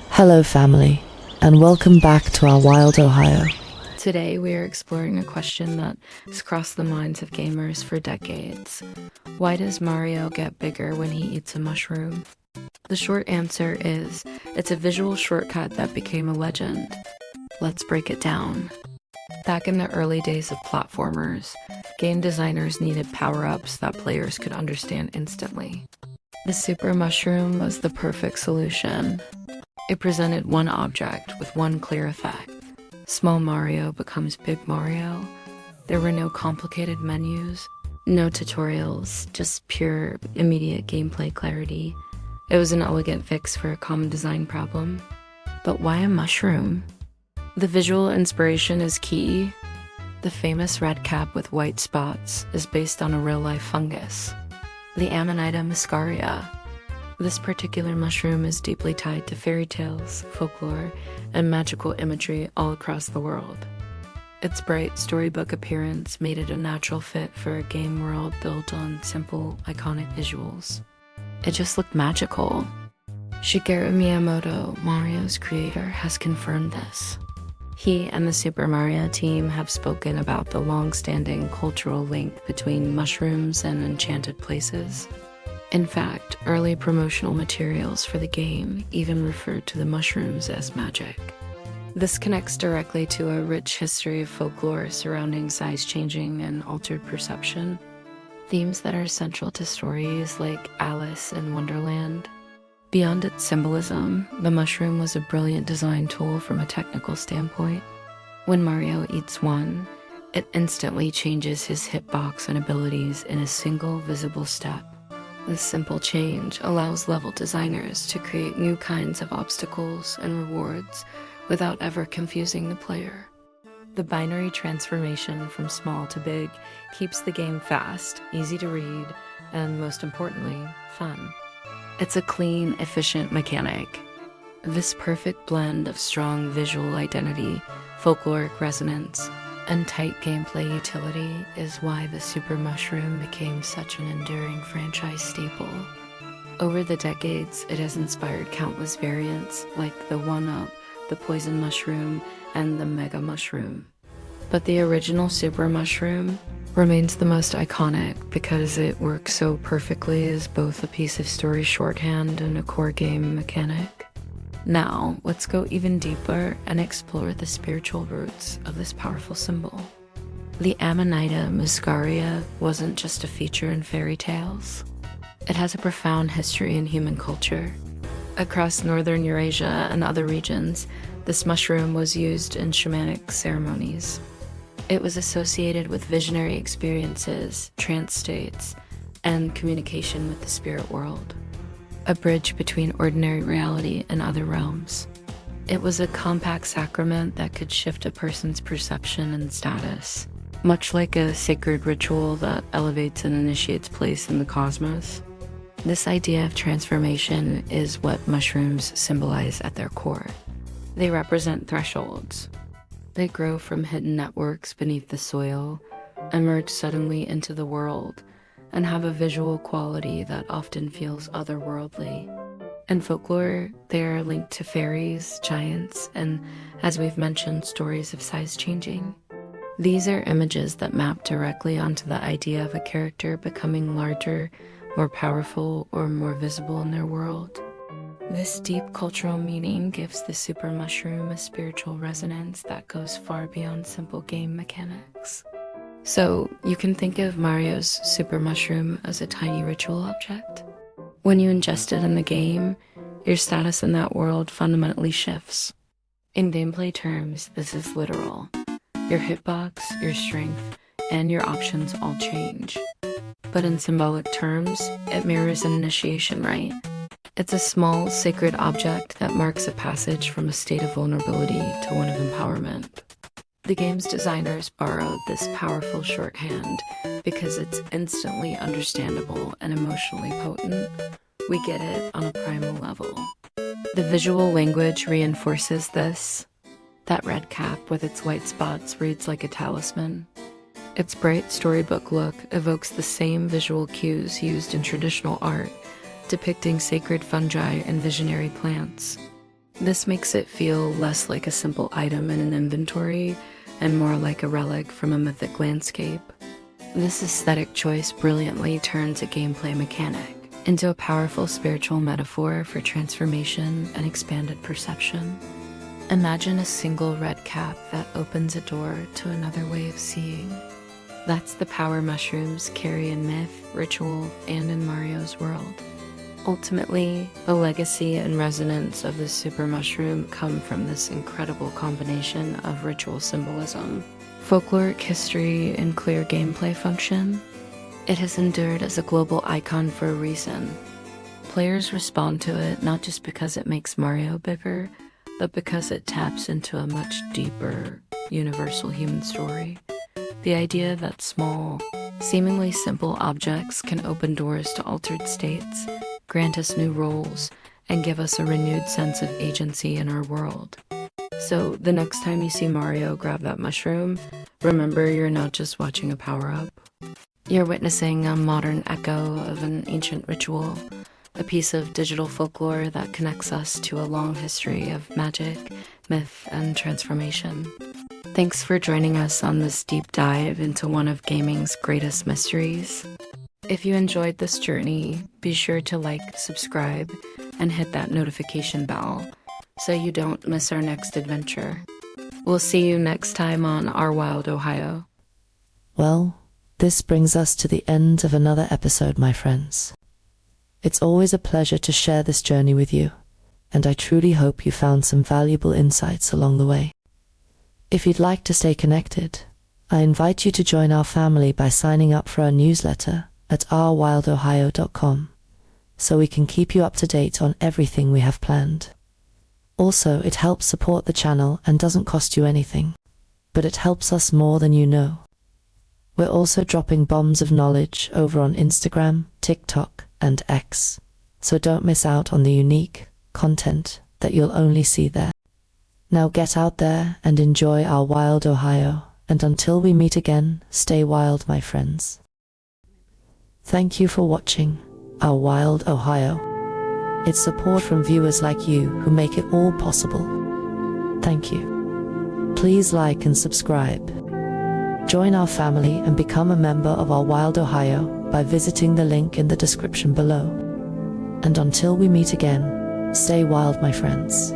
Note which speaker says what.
Speaker 1: Hello family, and welcome back to our wild Ohio.
Speaker 2: Today we are exploring a question that has crossed the minds of gamers for decades. Why does Mario get bigger when he eats a mushroom? The short answer is, it's a visual shortcut that became a legend. Let's break it down. Back in the early days of platformers, game designers needed power-ups that players could understand instantly. The super mushroom was the perfect solution. It presented one object with one clear effect. Small Mario becomes Big Mario. There were no complicated menus, no tutorials, just pure, immediate gameplay clarity. It was an elegant fix for a common design problem. But why a mushroom? The visual inspiration is key. The famous red cap with white spots is based on a real-life fungus, the Amanita muscaria. This particular mushroom is deeply tied to fairy tales, folklore, and magical imagery all across the world. Its bright storybook appearance made it a natural fit for a game world built on simple, iconic visuals. It just looked magical. Shigeru Miyamoto, Mario's creator, has confirmed this. He and the Super Mario team have spoken about the long-standing cultural link between mushrooms and enchanted places. In fact, early promotional materials for the game even referred to the mushrooms as magic. This connects directly to a rich history of folklore surrounding size-changing and altered perception, themes that are central to stories like Alice in Wonderland. Beyond its symbolism, the mushroom was a brilliant design tool from a technical standpoint. When Mario eats one, it instantly changes his hitbox and abilities in a single visible step. This simple change allows level designers to create new kinds of obstacles and rewards without ever confusing the player. The binary transformation from small to big keeps the game fast, easy to read, and most importantly, fun. It's a clean, efficient mechanic. This perfect blend of strong visual identity, folkloric resonance, and tight gameplay utility is why the Super Mushroom became such an enduring franchise staple. Over the decades, it has inspired countless variants like the 1-Up, the Poison Mushroom, and the Mega Mushroom. But the original Super Mushroom remains the most iconic because it works so perfectly as both a piece of story shorthand and a core game mechanic. Now, let's go even deeper and explore the spiritual roots of this powerful symbol. The Amanita muscaria wasn't just a feature in fairy tales. It has a profound history in human culture. Across northern Eurasia and other regions, this mushroom was used in shamanic ceremonies. It was associated with visionary experiences, trance states, and communication with the spirit world. A bridge between ordinary reality and other realms. It was a compact sacrament that could shift a person's perception and status, much like a sacred ritual that elevates an initiate's place in the cosmos. This idea of transformation is what mushrooms symbolize at their core. They represent thresholds. They grow from hidden networks beneath the soil, emerge suddenly into the world, and have a visual quality that often feels otherworldly. In folklore, they are linked to fairies, giants, and, as we've mentioned, stories of size changing. These are images that map directly onto the idea of a character becoming larger, more powerful, or more visible in their world. This deep cultural meaning gives the Super Mushroom a spiritual resonance that goes far beyond simple game mechanics. So, you can think of Mario's Super Mushroom as a tiny ritual object. When you ingest it in the game, your status in that world fundamentally shifts. In gameplay terms, this is literal. Your hitbox, your strength, and your options all change. But in symbolic terms, it mirrors an initiation rite. It's a small, sacred object that marks a passage from a state of vulnerability to one of empowerment. The game's designers borrowed this powerful shorthand because it's instantly understandable and emotionally potent. We get it on a primal level. The visual language reinforces this. That red cap with its white spots reads like a talisman. Its bright storybook look evokes the same visual cues used in traditional art, depicting sacred fungi and visionary plants. This makes it feel less like a simple item in an inventory and more like a relic from a mythic landscape. This aesthetic choice brilliantly turns a gameplay mechanic into a powerful spiritual metaphor for transformation and expanded perception. Imagine a single red cap that opens a door to another way of seeing. That's the power mushrooms carry in myth, ritual, and in Mario's world. Ultimately, the legacy and resonance of the super mushroom come from this incredible combination of ritual symbolism, folkloric history, and clear gameplay function. It has endured as a global icon for a reason. Players respond to it not just because it makes Mario bigger, but because it taps into a much deeper, universal human story. The idea that small, seemingly simple objects can open doors to altered states, grant us new roles, and give us a renewed sense of agency in our world. So the next time you see Mario grab that mushroom, remember you're not just watching a power-up. You're witnessing a modern echo of an ancient ritual, a piece of digital folklore that connects us to a long history of magic, myth, and transformation. Thanks for joining us on this deep dive into one of gaming's greatest mysteries. If you enjoyed this journey, be sure to like, subscribe, and hit that notification bell so you don't miss our next adventure. We'll see you next time on Our Wild Ohio.
Speaker 1: Well, this brings us to the end of another episode, my friends. It's always a pleasure to share this journey with you, and I truly hope you found some valuable insights along the way. If you'd like to stay connected, I invite you to join our family by signing up for our newsletter at ourwildohio.com, so we can keep you up to date on everything we have planned. Also, it helps support the channel and doesn't cost you anything, but it helps us more than you know. We're also dropping bombs of knowledge over on Instagram, TikTok, and X, so don't miss out on the unique content that you'll only see there. Now get out there and enjoy our wild Ohio, and until we meet again, stay wild, my friends. Thank you for watching Our Wild Ohio. It's support from viewers like you who make it all possible. Thank you. Please like and subscribe. Join our family and become a member of Our Wild Ohio by visiting the link in the description below. And until we meet again, stay wild, my friends.